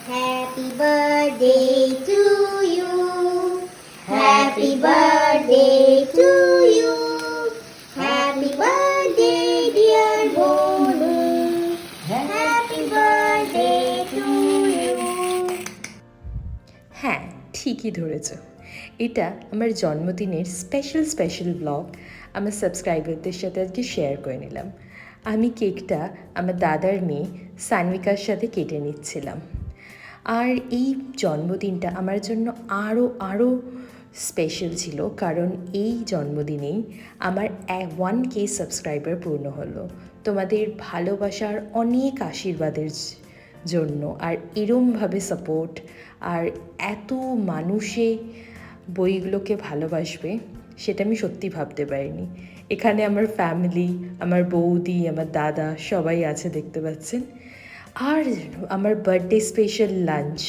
Happy birthday to you. Happy birthday to you. Happy birthday dear Bonu. Happy birthday to you. হ্যাঁ, ঠিকই ধরেছ। এটা আমার জন্মদিনের স্পেশাল ব্লগ আমার সাবস্ক্রাইবারদের সাথে আজকে শেয়ার করে নিলাম। আমি কেকটা আমার দাদার মেয়ে সানভিকার সাথে কেটে নিচ্ছিলাম। আর এই জন্মদিনটা আমার জন্য আরও স্পেশাল ছিল, কারণ এই জন্মদিনেই আমার 1K সাবস্ক্রাইবার পূর্ণ হলো। তোমাদের ভালোবাসার অনেক আশীর্বাদের জন্য, আর এরমভাবে সাপোর্ট, আর এত মানুষে বইগুলোকে ভালোবাসবে সেটা আমি সত্যি ভাবতে পারিনি। এখানে আমার ফ্যামিলি, আমার বৌদি, আমার দাদা সবাই আছে, দেখতে পাচ্ছেন। আর আমার বার্থডে স্পেশাল লাঞ্চ,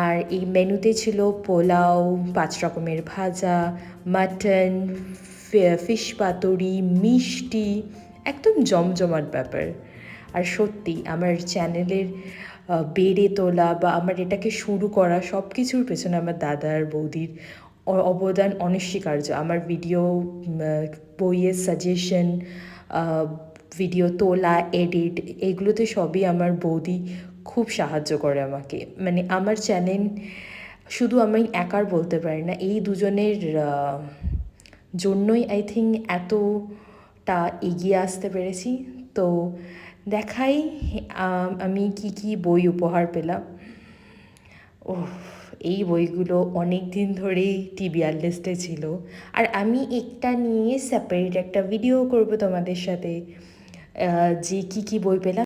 আর এই মেনুতে ছিল পোলাও, 5 রকমের ভাজা, মাটন, ফিশ পাতুরি, মিষ্টি, একদম জমজমাট ব্যাপার। আর সত্যি আমার চ্যানেলের বেড়ে তোলা বা আমার এটাকে শুরু করা সব কিছুর পেছনে আমার দাদা আর বৌদির অবদান অনস্বীকার্য। আমার ভিডিও, বইয়ের সাজেশন, ভিডিও তোলা, এডিট, এগুলোতে সবই আমার বৌদি খুব সাহায্য করে আমাকে। মানে আমার চ্যানেল শুধু আমি একার বলতে পারি না, এই দুজনের জন্যই আই থিঙ্ক এতটা এগিয়ে আসতে পেরেছি। তো দেখাই আমি কি বই উপহার পেলাম। এই বইগুলো অনেক দিন ধরেই টিবিআর লিস্টে ছিল, আর আমি একটা নিয়ে সেপারেট একটা ভিডিও করব তোমাদের সাথে, যে কি বই পেলাম।